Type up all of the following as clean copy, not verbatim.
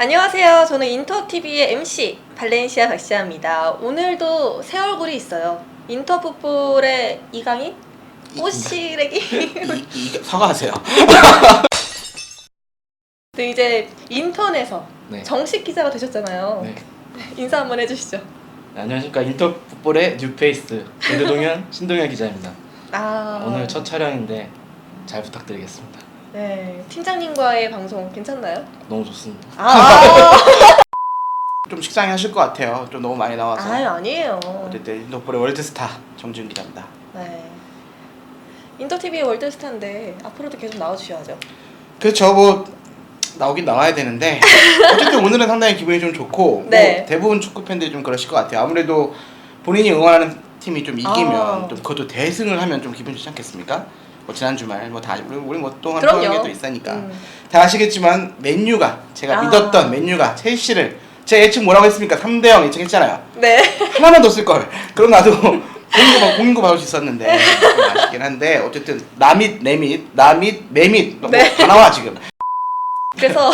안녕하세요. 저는 인터TV의 MC 발렌시아 박시아입니다. 오늘도 새 얼굴이 있어요. 인터풋볼의 이강인? 오시래기? 사과하세요. 네, 이제 인턴에서 네. 정식 기자가 되셨잖아요. 네. 인사 한번 해주시죠. 네, 안녕하십니까. 인터풋볼의 뉴페이스 배드동현 신동현 기자입니다. 오늘 첫 촬영인데 잘 부탁드리겠습니다. 네, 팀장님과의 방송 괜찮나요? 너무 좋습니다. 좀 식상해 하실 것 같아요. 좀 너무 많이 나와서. 아니에요. 어쨌든 인터폴의 월드스타 정지훈 기자입니다. 네. 인터TV의 월드스타인데 앞으로도 계속 나와주셔야죠. 그렇죠. 뭐 나오긴 나와야 되는데 어쨌든 오늘은 상당히 기분이 좀 좋고 네. 뭐 대부분 축구 팬들이 좀 그러실 것 같아요. 아무래도 본인이 응원하는 팀이 좀 이기면 좀 그것도 대승을 하면 좀 기분 좋지 않겠습니까? 뭐 지난 주말 뭐 다 우리 뭐 동안 통한 게 또 있으니까 다 아시겠지만 맨유가 제가 믿었던 맨유가 첼시를 제 예측 뭐라고 했습니까? 3대0 예측했잖아요. 네. 하나만 더 쓸 걸. 그럼 나도 공인구 받을 수 있었는데 좀 아쉽긴 한데 어쨌든 나밋 내밋 나밋 매밋 네. 다 나와 지금. 그래서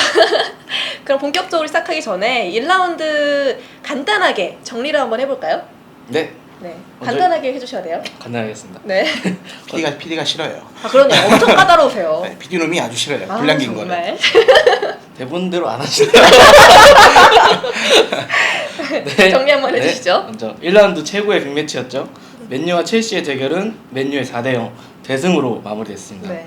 그럼 본격적으로 시작하기 전에 1라운드 간단하게 정리를 한번 해볼까요? 네. 네, 먼저- 간단하게 해주셔야 돼요. 간단하겠습니다. 네. PD가 싫어요. 그러네요. 엄청 까다로우세요. 네, PD 놈이 아주 싫어요. 불량긴 거는. 정말. 대본대로 안 하시네요. 네. 정리 한번 해주시죠. 먼저 1라운드 최고의 빅매치였죠. 맨유와 첼시의 대결은 맨유의 4대0 대승으로 마무리됐습니다. 네.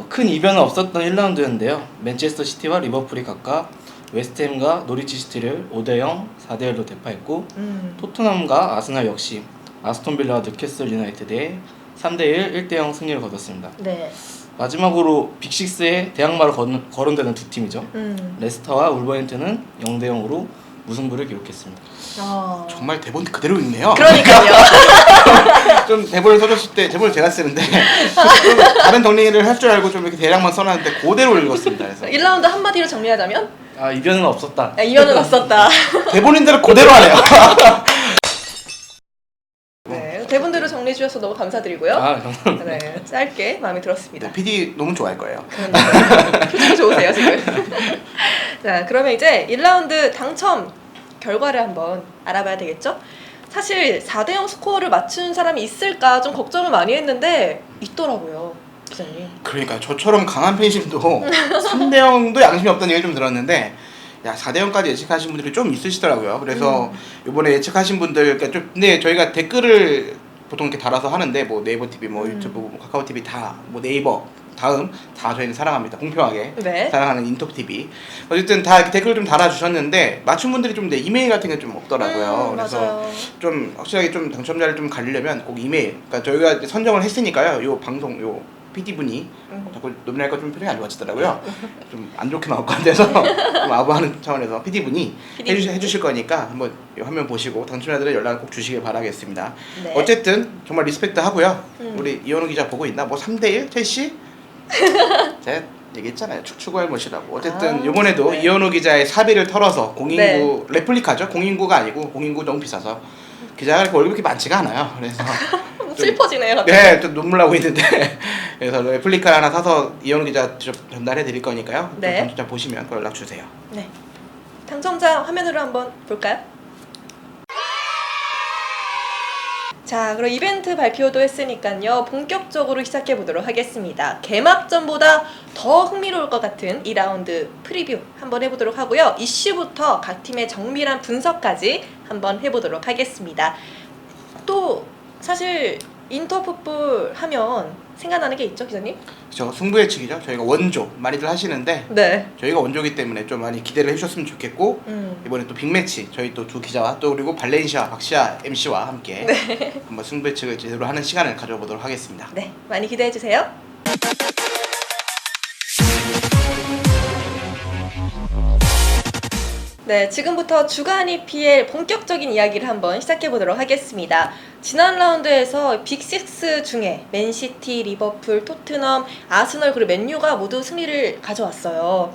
큰 이변은 없었던 1라운드였는데요. 맨체스터 시티와 리버풀이 각각 웨스트햄과 노리치 시티를 5대0, 4대1로 대파했고 토트넘과 아스날 역시 아스톤 빌라와 뉴캐슬 유나이티드의 3대1, 1대0 승리를 거뒀습니다. 네. 마지막으로 빅6의 대항마를 거론되는 두 팀이죠. 레스터와 울버햄튼은 0대0으로 무승부를 기록했습니다. 정말 대본 그대로 읽네요. 그러니까요. 좀 대본을 써줬을 때 대본을 제가 쓰는데 좀 다른 정리를 할 줄 알고 좀 이렇게 대략만 써놨는데 그대로 읽었습니다. 그래서 1라운드 한마디로 정리하자면 이변은 없었다. 이변은 없었다. 대본인 대로 그대로 하네요. 네, 대본대로 정리해 주셔서 너무 감사드리고요. 감사합니다. 네, 짧게 마음에 들었습니다. 네, PD 너무 좋아할 거예요. 표정 좋으세요 지금. 자, 그러면 이제 1라운드 당첨 결과를 한번 알아봐야 되겠죠? 사실 4대0 스코어를 맞춘 사람이 있을까 좀 걱정을 많이 했는데 있더라고요, 기자님. 그러니까 저처럼 강한 팬심도 3대0도 양심이 없다는 얘기를 좀 들었는데 야 4대0까지 예측하신 분들이 좀 있으시더라고요. 그래서 이번에 예측하신 분들 그러니까 좀 근데 저희가 댓글을 보통 이렇게 달아서 하는데 뭐 네이버 TV, 뭐 유튜브, 뭐 카카오 TV 다 뭐 네이버 다음 다 저희는 사랑합니다. 공평하게 네. 사랑하는 인톱 TV. 어쨌든 다 이렇게 댓글 좀 달아주셨는데 맞춘 분들이 좀 이메일 같은 게 좀 없더라고요. 그래서 맞아요. 좀 확실하게 좀 당첨자를 좀 가리려면 꼭 이메일. 그러니까 저희가 이제 선정을 했으니까요. 요 방송 요 PD 분이 자꾸 노민할까 좀 표정이 안 좋아지더라고요. 좀 안 좋게 나올 것 같아서 좀 아부하는 차원에서 PD 분이 해주실 거니까 한번 요 화면 보시고 당첨자들의 연락을 꼭 주시길 바라겠습니다. 네. 어쨌든 정말 리스펙트 하고요. 우리 이현우 기자 보고 있나? 뭐 3대1 첼시? 제가 얘기했잖아요. 축구할 못이라고. 어쨌든 이번에도 네. 이현우 기자의 사비를 털어서 공인구 네. 레플리카죠. 공인구가 아니고 공인구 너무 비싸서 기자가 월급이 그렇게 많지가 않아요. 그래서 슬퍼지네요. 갑자기. 네, 좀 눈물 나고 있는데 그래서 레플리카 하나 사서 이현우 기자 전달해 드릴 거니까요. 네. 당첨자 보시면 그 연락 주세요. 네. 당첨자 화면으로 한번 볼까요? 자, 그럼 이벤트 발표도 했으니까요. 본격적으로 시작해 보도록 하겠습니다. 개막전보다 더 흥미로울 것 같은 2라운드 프리뷰 한번 해보도록 하고요. 이슈부터 각 팀의 정밀한 분석까지 한번 해보도록 하겠습니다. 또 사실 인터풋볼 하면 생각나는 게 있죠, 기자님? 저 승부 예측이죠. 저희가 원조 많이들 하시는데 네. 저희가 원조기 때문에 좀 많이 기대를 해주셨으면 좋겠고 이번에 또 빅매치 저희 또 두 기자와 또 그리고 발렌시아 박시아 MC와 함께 한번 승부 예측을 제대로 하는 시간을 가져보도록 하겠습니다. 네, 많이 기대해 주세요. 네, 지금부터 주간 EPL 본격적인 이야기를 한번 시작해 보도록 하겠습니다. 지난 라운드에서 빅6 중에 맨시티, 리버풀, 토트넘, 아스널 그리고 맨유가 모두 승리를 가져왔어요.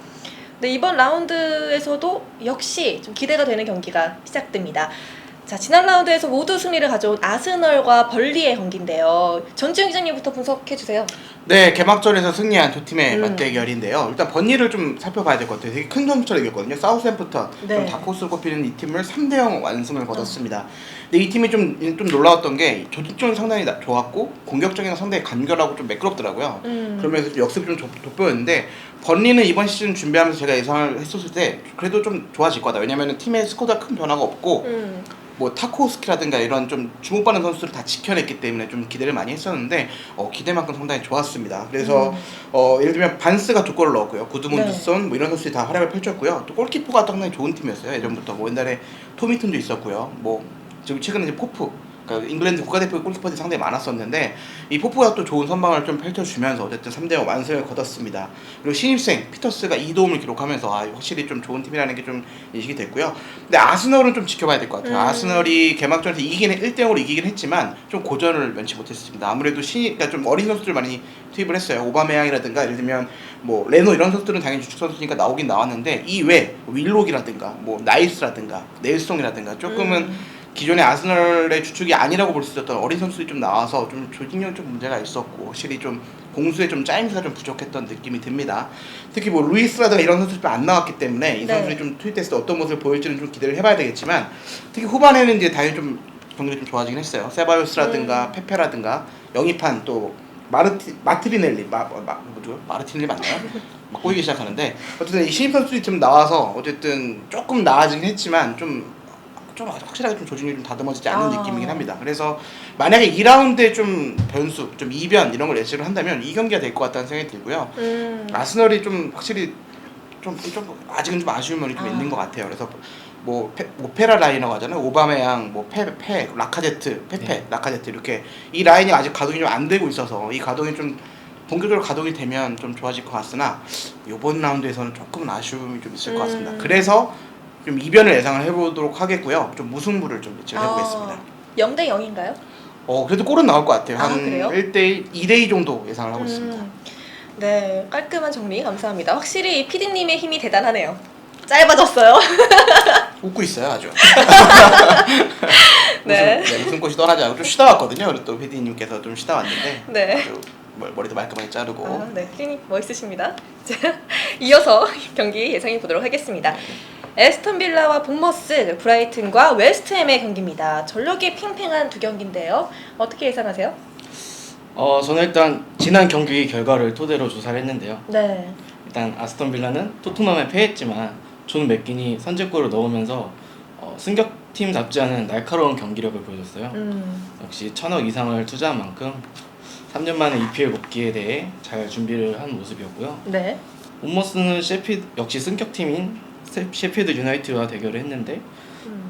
근데 이번 라운드에서도 역시 좀 기대가 되는 경기가 시작됩니다. 자, 지난 라운드에서 모두 승리를 가져온 아스널과 벌리의 경기인데요. 전지현 기자님부터 분석해 주세요. 네, 개막전에서 승리한 두 팀의 음. 맞대결인데요. 일단 번니를 좀 살펴봐야 될 것 같아요. 되게 큰 점수차로 이겼거든요. 사우스햄프턴, 네. 좀 다크호스로 꼽히는 이 팀을 3대0 완승을 거뒀습니다. 근데 이 팀이 좀 놀라웠던 게 조직력이 상당히 좋았고 공격적인 건 상당히 간결하고 좀 매끄럽더라고요. 그러면서 좀 역습이 좀 돋보였는데 번리는 이번 시즌 준비하면서 제가 예상을 했었을 때 그래도 좀 좋아질 거다. 왜냐면 팀의 스쿼드가 큰 변화가 없고 뭐 타코스키라든가 이런 좀 주목받는 선수들을 다 지켜냈기 때문에 좀 기대를 많이 했었는데 기대만큼 상당히 좋았습니다. 그래서 예를 들면 반스가 2골을 넣었고요. 구드문드손 네. 뭐 이런 선수들이 다 활약을 펼쳤고요. 또 골키퍼가 상당히 좋은 팀이었어요. 예전부터 뭐 옛날에 토미튼도 있었고요. 뭐 지금 최근에 이제 포프, 그러니까 잉글랜드 국가대표 골키퍼들이 상당히 많았었는데 이 포프가 또 좋은 선방을 좀 펼쳐주면서 어쨌든 3대0 완승을 거뒀습니다. 그리고 신입생 피터스가 2도움을 기록하면서 확실히 좀 좋은 팀이라는 게 좀 인식이 됐고요. 근데 아스널은 좀 지켜봐야 될 것 같아요. 아스널이 개막전에서 1대0으로 이기긴 했지만 좀 고전을 면치 못했습니다. 아무래도 그러니까 좀 어린 선수들 많이 투입을 했어요. 오바메양이라든가 예를 들면 뭐 레노 이런 선수들은 당연히 주축 선수니까 나오긴 나왔는데 이외 윌록이라든가 뭐 나이스라든가 넬송이라든가 조금은 기존의 아스널의 주축이 아니라고 볼 수 있었던 어린 선수들이 좀 나와서 좀 조직력이 좀 문제가 있었고 확실히 좀 공수에 좀 짜임새가 좀 부족했던 느낌이 듭니다. 특히 뭐 루이스라든가 이런 선수들이 안 나왔기 때문에 이 네. 선수들이 좀 투입됐을 때 어떤 모습을 보일지는 좀 기대를 해봐야 되겠지만 특히 후반에는 이제 당연히 좀 경기가 좀 좋아지긴 했어요. 세바요스라든가 페페라든가 영입한 또 마트리넬리 뭐죠? 마르티넬리 맞나요? 막 꼬이기 시작하는데 어쨌든 이 신입 선수들이 좀 나와서 어쨌든 조금 나아지긴 했지만 좀 확실하게 좀 조직력이 좀 다듬어지지 않는 느낌이긴 합니다. 그래서 만약에 2라운드에 좀 변수, 좀 이변 이런 걸 예측을 한다면 이 경기가 될 것 같다는 생각이 들고요. 아스널이 좀 확실히 좀 아직은 좀 아쉬운 면이 좀 있는 것 같아요. 그래서 뭐 페라 라인이라고 하잖아요. 오바메양, 뭐 라카제트, 페페, 네. 라카제트 이렇게 이 라인이 아직 가동이 좀 안 되고 있어서 이 가동이 좀 본격적으로 가동이 되면 좀 좋아질 것 같으나 이번 라운드에서는 조금은 아쉬움이 좀 있을 것 같습니다. 그래서 좀 이변을 예상을 해보도록 하겠고요. 좀 무승부를 좀 예측을 해보겠습니다. 0대 0인가요? 그래도 골은 나올 것 같아요. 한 그래요? 1대1, 2대2 정도 예상을 하고 있습니다. 네, 깔끔한 정리 감사합니다. 확실히 PD님의 힘이 대단하네요. 짧아졌어요. 웃고 있어요, 아주. 네. 무슨 꽃이 떠나지 않고 좀 쉬다 왔거든요. 그리고 또 PD님께서 좀 쉬다 왔는데 네. 아주 머리도 말끔하게 자르고 네, 피디님 멋있으십니다. 자, 이어서 경기 예상해 보도록 하겠습니다. 에스턴 빌라와 본머스, 브라이튼과 웨스트햄의 경기입니다. 전력이 팽팽한 두 경기인데요. 어떻게 예상하세요? 저는 일단 지난 경기 결과를 토대로 조사를 했는데요. 네. 일단 아스톤 빌라는 토트넘에 패했지만 존 맥긴이 선제골을 넣으면서 승격팀답지 않은 날카로운 경기력을 보여줬어요. 역시 1,000억 이상을 투자한 만큼 3년 만에 EPL 복귀에 대해 잘 준비를 한 모습이었고요. 네. 본머스는 역시 승격팀인 셰필드 유나이티드와 대결을 했는데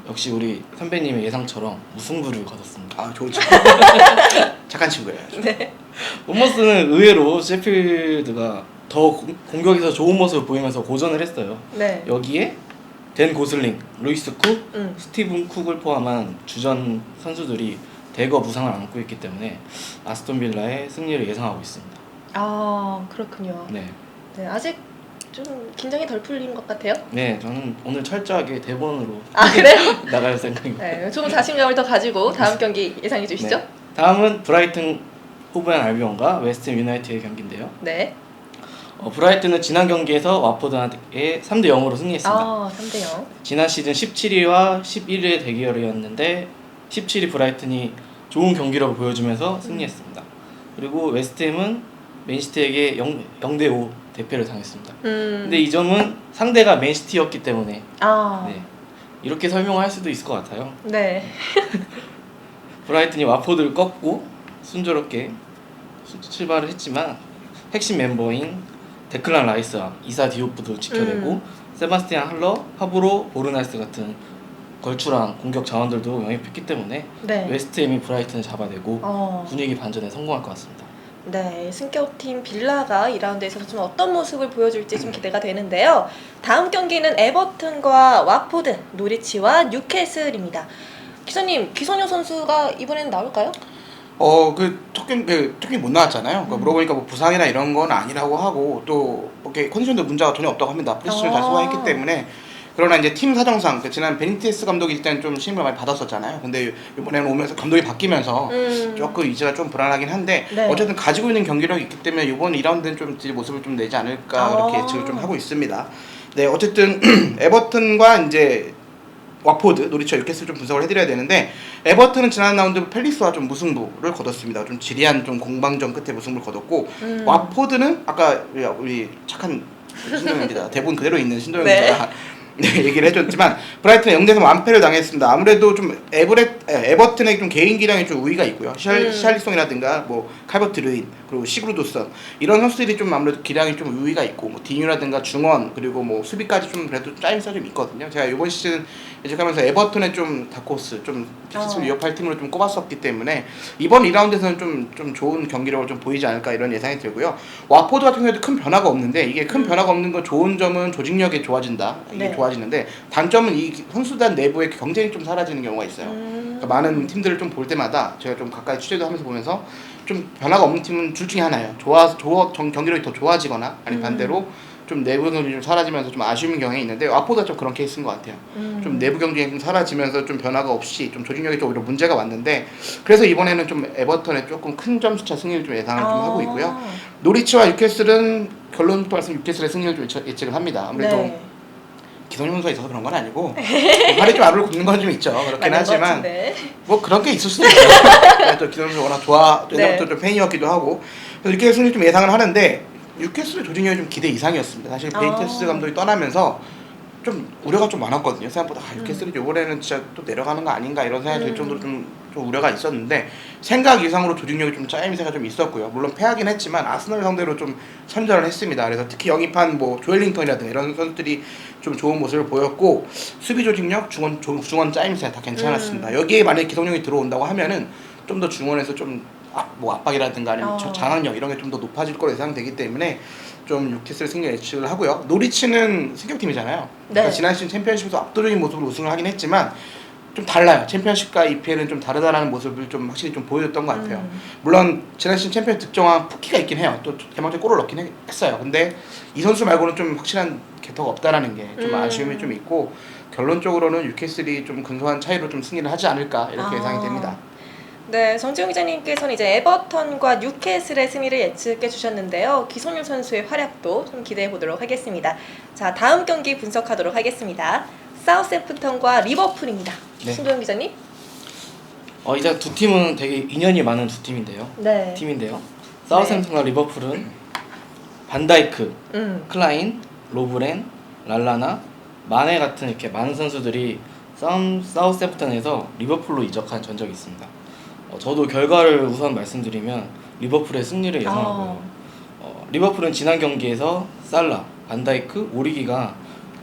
역시 우리 선배님의 예상처럼 무승부를 거뒀습니다. 좋은 친구. 착한 친구예요. 네. 본머스는 의외로 셰필드가 더 공격에서 좋은 모습을 보이면서 고전을 했어요. 네. 여기에 댄 고슬링, 루이스 쿡, 음. 스티븐 쿡을 포함한 주전 선수들이 대거 부상을 안고 있기 때문에 아스톤 빌라의 승리를 예상하고 있습니다. 그렇군요. 네. 네, 아직 좀 긴장이 덜 풀린 것 같아요. 네, 저는 오늘 철저하게 대본으로 그래요? 나갈 생각입니다. 네, 좀 자신감을 더 가지고 다음 경기 예상해 주시죠. 네. 다음은 브라이튼 호브앤 알비온과 웨스트햄 유나이티드의 경기인데요. 네. 브라이튼은 지난 경기에서 와포드에 3대 0으로 승리했습니다. 3대 0. 지난 시즌 17위와 11위의 대결이었는데 17위 브라이튼이 좋은 경기력을 보여주면서 승리했습니다. 그리고 웨스트햄은 맨시티에게 0대 5 대패를 당했습니다. 근데 이 점은 상대가 맨시티였기 때문에 네, 이렇게 설명을 할 수도 있을 것 같아요. 네. 브라이튼이 와포드를 꺾고 순조롭게 출발을 했지만 핵심 멤버인 데클란 라이스와 이사 디오프도 지켜내고 세바스티안 할러, 파브로 보르나스 같은 걸출한 공격 자원들도 영입했기 때문에 네. 웨스트햄이 브라이튼을 잡아내고 분위기 반전에 성공할 것 같습니다. 네, 승격팀 빌라가 2라운드에서 좀 어떤 모습을 보여줄지 좀 기대가 되는데요. 다음 경기는 에버튼과 watford, 노리치와 뉴캐슬입니다. 기사님, 기선효 선수가 이번에는 나올까요? 특히 못 나왔잖아요. 그러니까 물어보니까 뭐 부상이나 이런 건 아니라고 하고 또 이렇게 컨디션도 문제가 전혀 없다고 합니다. 프리시즌을 잘 소화했기 때문에 그러나 이제 팀 사정상 지난 베니테스 감독이 일단 좀 신임을 많이 받았었잖아요. 근데 이번에는 오면서 감독이 바뀌면서 조금 이제가 좀 불안하긴 한데 네. 어쨌든 가지고 있는 경기력이 있기 때문에 이번 2라운드는 좀 이제 모습을 좀 내지 않을까 이렇게 예측을 좀 하고 있습니다. 네, 어쨌든 에버튼과 이제 와포드, 노리치, 뉴캐슬 좀 분석을 해드려야 되는데 에버튼은 지난 라운드 팰리스와 좀 무승부를 거뒀습니다. 좀 지리한 좀 공방전 끝에 무승부를 거뒀고 와포드는 아까 우리 착한 신동현입니다. 대본 그대로 있는 신동현입니다. 네, 얘기를 해줬지만 브라이튼에 0대3 완패를 당했습니다. 아무래도 좀 에버튼의 좀 개인 기량이 좀 우위가 있고요. 시알리송이라든가 뭐 칼버트 르인 그리고 시그루도선 이런 선수들이 좀 아무래도 기량이 좀 우위가 있고 뭐 디뉴라든가 중원 그리고 뭐 수비까지 좀 그래도 짜임새가 좀 있거든요. 제가 이번 시즌 예측하면서 에버튼의 좀 다크호스 좀 티켓을 위협할 팀으로 좀 꼽았었기 때문에 이번 2라운드에서는 좀 좋은 경기력을 좀 보이지 않을까 이런 예상이 들고요. 와포드 같은 경우에도 큰 변화가 없는데 이게 큰 변화가 없는 건 좋은 점은 조직력이 좋아진다. 이게 네. 좋아지는데 단점은 이 선수단 내부의 경쟁이 좀 사라지는 경우가 있어요. 그러니까 많은 팀들을 좀 볼 때마다 제가 좀 가까이 취재도 하면서 보면서 좀 변화가 없는 팀은 둘 중에 하나예요. 경기력이 더 좋아지거나 아니면 반대로 좀 내부 경쟁이 좀 사라지면서 좀 아쉬운 경향이 있는데 와포드가 좀 그런 케이스인 것 같아요. 좀 내부 경쟁이 좀 사라지면서 좀 변화가 없이 좀 조직력이 좀 오히려 문제가 왔는데 그래서 이번에는 좀 에버턴에 조금 큰 점수차 승리를 좀 예상을 좀 하고 있고요. 노리치와 뉴캐슬은 결론부터 말씀 뉴캐슬의 승리를 좀 예측을 합니다. 아무래도 네. 기성용 선수가 있어서 그런 건 아니고 팔이 좀 아래로 굽는 건 좀 있죠. 그렇긴 하지만 뭐 그런 게 있을 수도 있어요. 또 기성용 선수 워낙 옛날부터 좀 팬이었기도 하고 그래서 이렇게 승리 좀 예상을 하는데 뉴캐슬의 조직력이 좀 기대 이상이었습니다. 사실 베니테스 감독이 떠나면서 좀 우려가 좀 많았거든요. 생각보다 뉴캐슬이 이번에는 진짜 또 내려가는 거 아닌가 이런 생각이 들 정도로 좀 우려가 있었는데 생각 이상으로 조직력이 좀 짜임새가 좀 있었고요. 물론 패하긴 했지만 아스널 상대로 좀 선전을 했습니다. 그래서 특히 영입한 뭐 조엘링턴이라든가 이런 선수들이 좀 좋은 모습을 보였고 수비 조직력, 중원 짜임새 다 괜찮았습니다. 여기에 만약에 기성용이 들어온다고 하면은 좀 더 중원에서 좀 뭐 압박이라든가 아니면 장악력 이런 게 좀 더 높아질 거로 예상되기 때문에 좀 뉴캐슬 승리 예측을 하고요. 노리치는 승격팀이잖아요. 네. 그러니까 지난 시즌 챔피언십에서 압도적인 모습으로 우승을 하긴 했지만 좀 달라요. 챔피언십과 EPL은 좀 다르다라는 모습을 좀 확실히 좀 보여줬던 것 같아요. 물론 지난 시즌 챔피언 득점왕 푸키가 있긴 해요. 또 개막전 골을 넣긴 했어요. 근데 이 선수 말고는 좀 확실한 개터가 없다라는 게 좀 아쉬움이 좀 있고 결론적으로는 뉴캐슬이 좀 근소한 차이로 좀 승리를 하지 않을까 이렇게 예상이 됩니다. 네, 정지용 기자님께서는 이제 에버턴과 뉴캐슬의 승리를 예측해 주셨는데요. 기성용 선수의 활약도 좀 기대해 보도록 하겠습니다. 자, 다음 경기 분석하도록 하겠습니다. 사우샘프턴과 리버풀입니다. 네. 신도영 기자님? 이제 두 팀은 되게 인연이 많은 두 팀인데요. 네. 사우샘프턴과 리버풀은 반다이크, 클라인, 로브렌, 랄라나, 마네 같은 이렇게 많은 선수들이 사우샘프턴에서 리버풀로 이적한 전적이 있습니다. 저도 결과를 우선 말씀드리면 리버풀의 승리를 예상하고요. 리버풀은 지난 경기에서 살라, 반다이크, 오리기가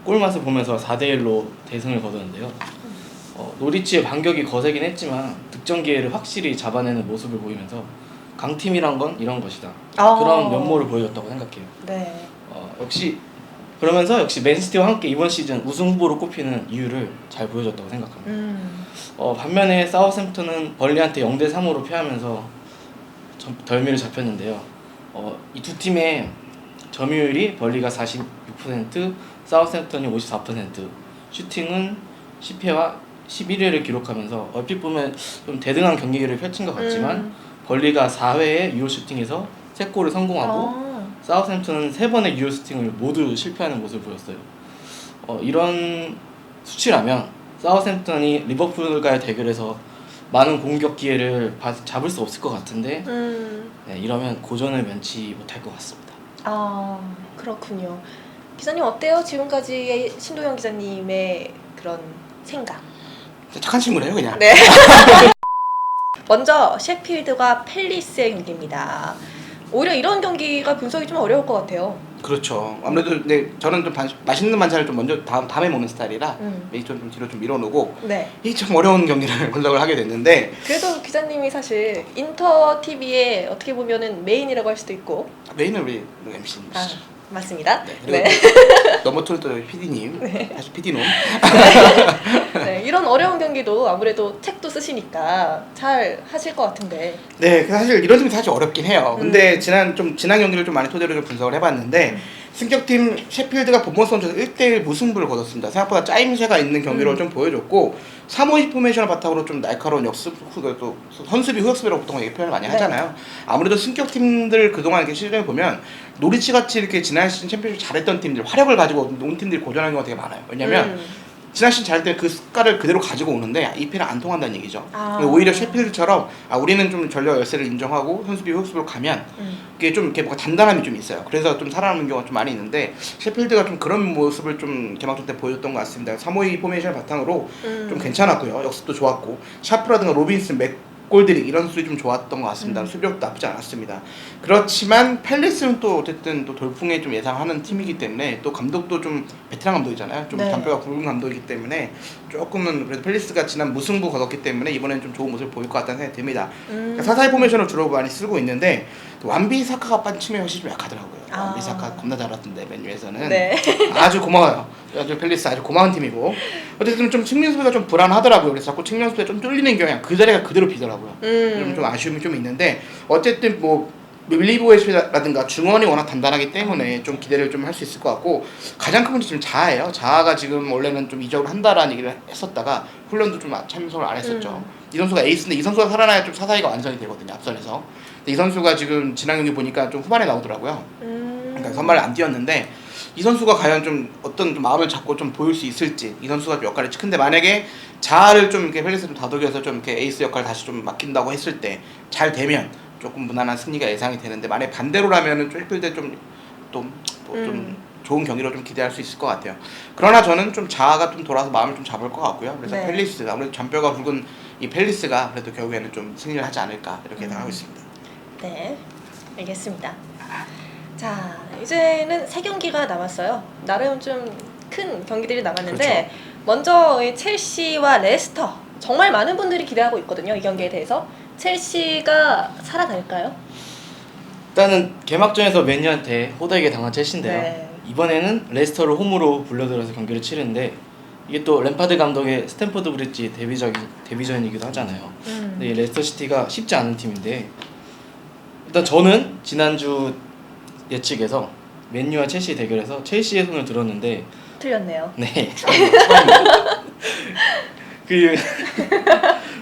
골맛을 보면서 4대1로 대승을 거뒀는데요. 노리치의 반격이 거세긴 했지만 득점 기회를 확실히 잡아내는 모습을 보이면서 강팀이란 건 이런 것이다. 그런 면모를 보여줬다고 생각해요. 네. 그러면서 역시 맨시티와 함께 이번 시즌 우승 후보로 꼽히는 이유를 잘 보여줬다고 생각합니다. 반면에 사우샘프턴은 벌리한테 0대3으로 패하면서 덜미를 잡혔는데요. 이 두 팀의 점유율이 벌리가 46%, 사우샘프턴이 54%, 슈팅은 10회와 11회를 기록하면서 얼핏 보면 좀 대등한 경기를 펼친 것 같지만 벌리가 4회에 유효 슈팅에서 3골을 성공하고 사우샘프턴은 3번의 유효 슈팅을 모두 실패하는 모습을 보였어요. 이런 수치라면 사우샘프턴이 리버풀과의 대결에서 많은 공격 기회를 잡을 수 없을 것 같은데 네, 이러면 고전을 면치 못할 것 같습니다. 그렇군요. 기자님 어때요? 지금까지의 신도영 기자님의 그런 생각. 착한 친구네요 그냥. 네. 먼저 셰필드와 팰리스의 경기입니다. 오히려 이런 경기가 분석이 좀 어려울 것 같아요. 그렇죠. 아무래도 저는 좀 맛있는 반찬을 좀 먼저 다음에 먹는 스타일이라 좀 뒤로 좀 밀어놓고 네. 이 좀 어려운 경기를 분석을 하게 됐는데 그래도 기자님이 사실 인터 TV의 어떻게 보면은 메인이라고 할 수도 있고 메인은 우리 MC님이시죠. 맞습니다. 네. 넘버투는 또 PD님, 다시 PD놈. 네, 이런 어려운 경기도 아무래도 책도 쓰시니까 잘 하실 것 같은데. 네, 사실 이런 점이 사실 어렵긴 해요. 근데 지난 경기를 좀 많이 토대로 좀 분석을 해봤는데 승격팀 셰필드가 본머스 선수에서 1대1 무승부를 거뒀습니다. 생각보다 짜임새가 있는 경기를 좀 보여줬고 3-5-2 포메이션을 바탕으로 좀 날카로운 또 선수비 후역수비라고 보통 이렇게 표현을 많이 하잖아요. 아무래도 승격팀들 그동안 이렇게 시즌을 보면 노리치같이 이렇게 지난 시즌 챔피언십 잘했던 팀들, 화력을 가지고 온 팀들이 고전하는 경우가 되게 많아요. 왜냐면 지난 시즌 잘할 때 그 습관을 그대로 가지고 오는데 이 패는 안 통한다는 얘기죠. 오히려 셰필드처럼 우리는 좀 전력 열세를 인정하고 선수비 후역수비로 가면 그게 좀 이렇게 뭔가 단단함이 좀 있어요. 그래서 좀 살아남는 경우가 좀 많이 있는데 셰필드가 좀 그런 모습을 좀 개막전 때 보여줬던 것 같습니다. 3-5-2 포메이션을 바탕으로 좀 괜찮았고요. 역습도 좋았고 샤프라든가 로빈슨, 골들이 이런 수비 좀 좋았던 것 같습니다. 수비력도 나쁘지 않았습니다. 그렇지만 팰리스는 또 어쨌든 또 돌풍에 좀 예상하는 팀이기 때문에 또 감독도 좀 베테랑 감독이잖아요. 좀 잔뼈가 굵은 감독이기 때문에 조금은 그래도 팰리스가 지난 무승부 거뒀기 때문에 이번엔 좀 좋은 모습을 보일 것 같다는 생각이 듭니다. 그러니까 4-4-2 포메이션을 주로 많이 쓰고 있는데 완비사카가 빠진 측면이 확실히 좀 약하더라고요. 완비사카 겁나 잘했던데 맨유에서는 아주 고마워요. 아주 팰리스 아주 고마운 팀이고 어쨌든 좀 측면 수비가 좀 불안하더라고요. 그래서 자꾸 측면 수비가 좀 뚫리는 경향 그 자리가 그대로 비더라고요. 좀 아쉬움이 좀 있는데 어쨌든 뭐 밀리보에스라든가 중원이 워낙 단단하기 때문에 좀 기대를 좀 할 수 있을 것 같고 가장 큰 문제 지금 자아예요. 자아가 지금 원래는 좀 이적을 한다라는 얘기를 했었다가 훈련도 좀 참석을 안 했었죠. 이 선수가 에이스인데 이 선수가 살아나야 좀 사사이가 완성이 되거든요. 앞선에서. 근데 이 선수가 지금 지난 경기 보니까 좀 후반에 나오더라고요. 그러니까 선발을 안 뛰었는데 이 선수가 과연 좀 어떤 좀 마음을 잡고 좀 보일 수 있을지 이 선수가 좀 역할이 큰데 만약에 자아를 좀 이렇게 팰리스 좀 다독여서 좀 이렇게 에이스 역할을 다시 좀 맡긴다고 했을 때 잘 되면 조금 무난한 승리가 예상이 되는데 만약 반대로라면은 좀 셰필드 좀 좋은 경기로 좀 기대할 수 있을 것 같아요. 그러나 저는 좀 자아가 좀 돌아서 마음을 좀 잡을 것 같고요. 그래서 팰리스 아무래도 잔뼈가 굵은 이 팰리스가 그래도 결국에는 좀 승리를 하지 않을까 이렇게 생각하고 있습니다. 네, 알겠습니다. 자, 이제는 3경기가 남았어요. 나름 좀 큰 경기들이 남았는데 먼저 이 첼시와 레스터 정말 많은 분들이 기대하고 있거든요. 이 경기에 대해서 첼시가 살아날까요? 일단은 개막전에서 맨유한테 호되게 당한 첼시인데요. 이번에는 레스터를 홈으로 불러들여서 경기를 치르는데 이게 또 램파드 감독의 스탠포드 브리지 데뷔전이기도 하잖아요. 근데 이 레스터 시티가 쉽지 않은 팀인데 일단 저는 지난주 예측에서 맨유와 첼시 대결에서 첼시의 손을 들었는데 틀렸네요. 네. 그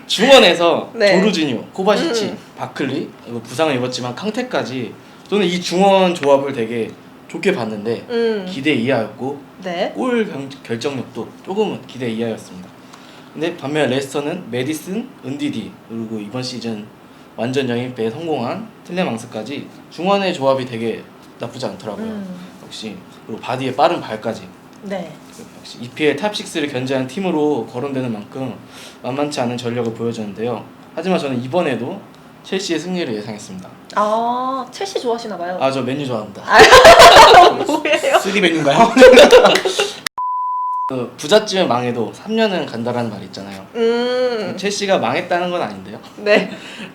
중원에서 조르지뉴, 코바시치, 바클리 그리고 부상을 입었지만 캉테까지 저는 이 중원 조합을 되게 좋게 봤는데 기대 이하였고 골 결정력도 조금은 기대 이하였습니다. 근데 반면 레스터는 메디슨, 은디디 그리고 이번 시즌 완전 영입에 성공한 틸레망스까지 중원의 조합이 되게 나쁘지 않더라고요. 역시 그리고 바디의 빠른 발까지. 역시 EPL 탑6를 견제하는 팀으로 거론되는 만큼 만만치 않은 전력을 보여줬는데요. 하지만 저는 이번에도 첼시의 승리를 예상했습니다. 아, 첼시 좋아하시나 봐요. 아, 저 맨유 좋아합니다. 뭐예요? 3 맨유인가요? 그 부잣집에 망해도 3년은 간다라는 말이 있잖아요. 첼시가 망했다는 건 아닌데요.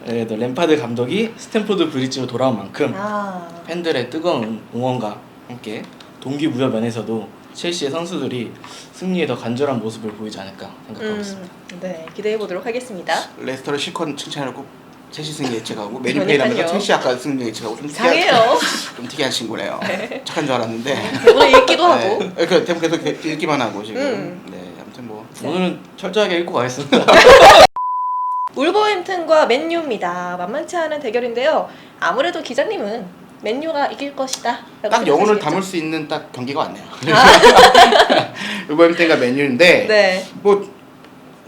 그래도 램파드 감독이 스탠포드 브리지로 돌아온 만큼 팬들의 뜨거운 응원과 함께 동기부여 면에서도 첼시의 선수들이 승리에 더 간절한 모습을 보이지 않을까 생각하고 있습니다. 네, 기대해 보도록 하겠습니다. 레스터를 실컷 칭찬하고 첼시 승리 예측하고 맨유 페이라면서 첼시 아까 승리 예측하고 좀 좀 특이한 친구네요. 착한 줄 알았는데 오늘 읽기도 하고. 그 대부분 계속 읽기만 하고 지금. 네, 아무튼 뭐 오늘은 철저하게 읽고 가겠습니다. 울버햄튼과 맨유입니다. 만만치 않은 대결인데요. 아무래도 기자님은 맨유가 이길 것이다. 딱 영혼을 담을 수 있는 딱 경기가 왔네요. 울버햄튼과 맨유인데 뭐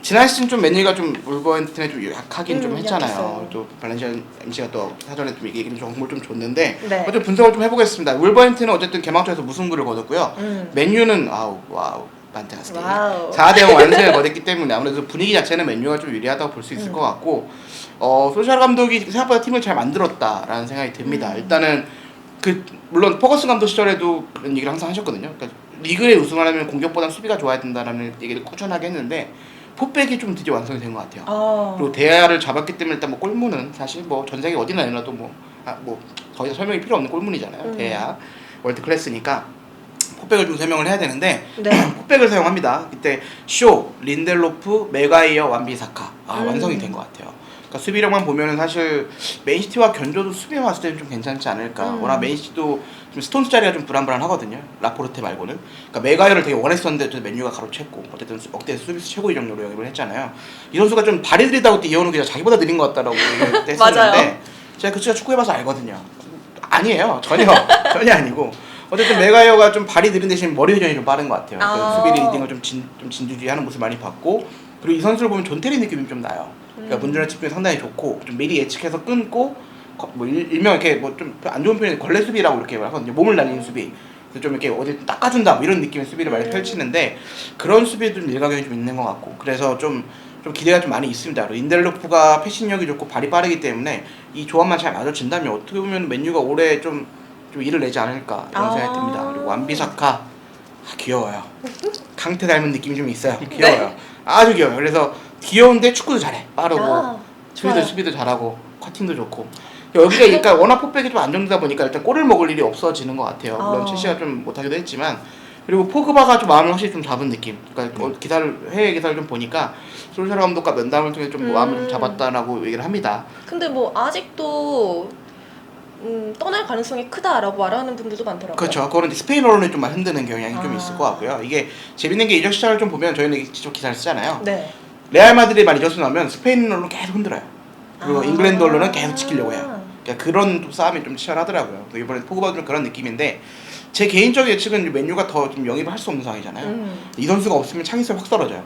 지난 시즌 좀 맨유가 좀 울버햄튼에 좀 약하긴 좀 했잖아요. 약했어요. 또 발렌시아 MC가 또 사전에 좀 얘기를 정보를 좀 줬는데 어쨌든 분석을 좀 해보겠습니다. 울버햄튼은 어쨌든 개막전에서 무승부를 거뒀고요. 맨유는 와우 판타스틱 4대0 완승을 거뒀기 때문에 아무래도 분위기 자체는 맨유가 좀 유리하다고 볼 수 있을 것 같고 소셜 감독이 생각보다 팀을 잘 만들었다라는 생각이 듭니다. 일단은 물론 퍼거슨 감독 시절에도 그런 얘기를 항상 하셨거든요. 그러니까 리그에 우승하려면 공격보다 수비가 좋아야 된다라는 얘기를 꾸준하게 했는데 포백이 좀 드디어 완성이 된 것 같아요. 그리고 대야를 잡았기 때문에 일단 뭐 골문은 사실 뭐 전 세계 어디나 내놔도 뭐 더 이상 설명이 필요 없는 골문이잖아요. 대야 월드 클래스니까 포백을 좀 설명을 해야 되는데 포백을 사용합니다. 그때 쇼, 린델로프, 맥과이어, 완비사카 완성이 된 것 같아요. 그러니까 수비력만 보면은 사실 맨시티와 견줘도 수비에 봤을 때는 좀 괜찮지 않을까. 워낙 맨시티도 좀 스톤스 자리가 좀 불안불안하거든요. 라포르테 말고는. 그러니까 메가이어를 되게 원했었는데 또 맨유가 가로챘고 어쨌든 역대 수비수 최고의 정도로 영입을 했잖아요. 이 선수가 좀 발이 느리다고 때 이현우 기자 자기보다 느린 것 같다라고 얘기했었는데 맞아요. 제가 그 친구가 축구해봐서 알거든요. 아니에요. 전혀 아니고. 어쨌든 메가이어가 좀 발이 느린 대신 머리 회전이 좀 빠른 것 같아요. 그래서 수비 리딩을 좀 진두지휘하는 모습 많이 봤고, 그리고 이 선수를 보면 존 테리 느낌이 좀 나요. 그러니까 문제나 집중이 상당히 좋고 좀 미리 예측해서 끊고 뭐 일명 이렇게 뭐 좀 안 좋은 표현이 걸레 수비라고 이렇게 하거든요. 몸을 날리는 수비. 그래서 좀 이렇게 어디 닦아준다 뭐 이런 느낌의 수비를 많이 펼치는데 그런 수비도 좀 일가견이 좀 있는 것 같고 그래서 좀 기대가 좀 많이 있습니다. 인델로프가 패신력이 좋고 발이 빠르기 때문에 이 조합만 잘 맞아진다면 어떻게 보면 맨유가 올해 좀 일을 내지 않을까 이런 생각이 듭니다. 그리고 완비사카 귀여워요. 강태 닮은 느낌이 좀 있어요. 귀여워요. 아주 귀여워요. 그래서 귀여운데 축구도 잘해. 빠르고 수비도 잘하고 커팅도 좋고 여기가 그러니까 워낙 포백이 좀 안정되다 보니까 일단 골을 먹을 일이 없어지는 것 같아요. 물론 첼시가 좀 못하기도 했지만 그리고 포그바가 좀 마음을 확실히 좀 잡은 느낌. 그러니까 해외 기사를 좀 보니까 솔샤르 감독과 면담을 통해 좀 마음을 좀 잡았다라고 얘기를 합니다. 근데 뭐 아직도 떠날 가능성이 크다라고 말하는 분들도 많더라고요. 그렇죠. 그거는 스페인 언론에 좀 흔드는 경향이 좀 있을 것 같고요. 이게 재밌는 게 이적 시장을 좀 보면 저희는 직접 기사를 쓰잖아요. 네. 레알 마드리드 만 이적수 나오면 스페인 언론은 계속 흔들어요. 그리고 잉글랜드 언론은 계속 지키려고 해요. 그러니까 그런 싸움이 좀 치열하더라고요. 이번에 포그바도 좀 그런 느낌인데 제 개인적인 예측은 맨유가 더 좀 영입을 할 수 없는 상황이잖아요. 이 선수가 없으면 창의성이 확 떨어져요.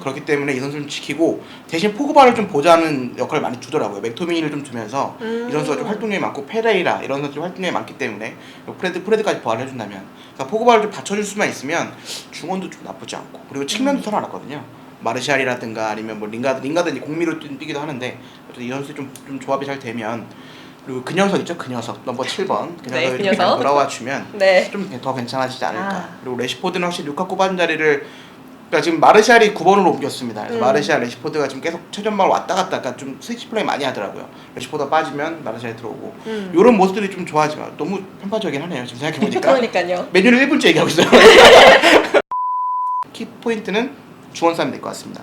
그렇기 때문에 이 선수를 지키고 대신 포그바를 좀 보좌하는 역할을 많이 주더라고요. 맥토미니를 좀 두면서 이 선수가 좀 활동량이 많고 페레이라 이런 선수들 활동량이 많기 때문에 프레드까지 보완을 해준다면 그러니까 포그바를 좀 받쳐줄 수만 있으면 중원도 좀 나쁘지 않고 그리고 측면도 살아났거든요. 마르샬이라든가 아니면 뭐 링가드 이제 공미로 뛰기도 하는데 이 선수 좀 조합이 잘 되면 그리고 그 녀석 있죠? 그 녀석 넘버 7번 그 네, 녀석이 그 좀 녀석. 돌아와 주면 네. 좀 더 괜찮아지지 않을까. 그리고 레시포드는 확실히 루카쿠 받은 자리를 그러니까 지금 마르샬이 9번으로 옮겼습니다. 그래서 마르샬, 레시포드가 지금 계속 최전방으로 왔다 갔다 그러니까 좀 스위치 플레이 많이 하더라고요. 레시포드가 빠지면 마르샬이 들어오고 이런 모습들이 좀 좋아하지만 너무 편파적이긴 하네요. 지금 생각해보니까. 그러니까요. 메뉴를 1분째 얘기하고 있어요. 키포인트는 중원 싸움이 될 것 같습니다.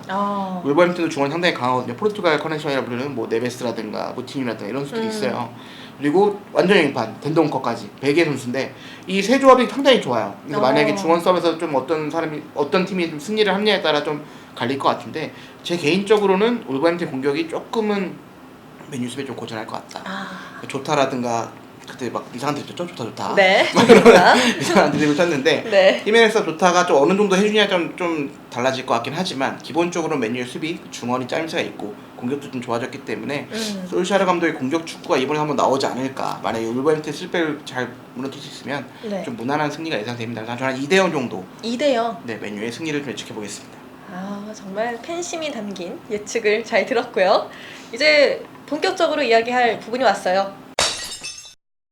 울버햄튼도 중원 상당히 강하거든요. 포르투갈 커넥션이라 부르는 뭐 네베스라든가 모티뉴라든가 이런 수들이 있어요. 그리고 완전 영입한 덴동커까지 벨기에 선수인데 이 세 조합이 상당히 좋아요. 그래서 만약에 중원 싸움에서 좀 어떤 팀이 좀 승리를 합냐에 따라 좀 갈릴 것 같은데 제 개인적으로는 울버햄튼 공격이 조금은 맨유 수비에 좀 고전할 것 같다. 조타라든가 그때 막 이상한 드립 쳤죠? 좋다. 네. 이상한 드립을 쳤는데 네. 히메네스와 조타가 좀 어느 정도 해주냐에 좀 달라질 것 같긴 하지만 기본적으로 맨유의 수비 중원이 짜임새가 있고 공격도 좀 좋아졌기 때문에 솔샤르 감독의 공격 축구가 이번에 한번 나오지 않을까. 만약에 울버햄튼 실패를 잘 무너뜨릴 수 있으면 좀 무난한 승리가 예상됩니다. 그래서 저는 한 2대0 정도 2대0. 네, 맨유의 승리를 좀 예측해보겠습니다. 정말 팬심이 담긴 예측을 잘 들었고요. 이제 본격적으로 이야기할 부분이 왔어요.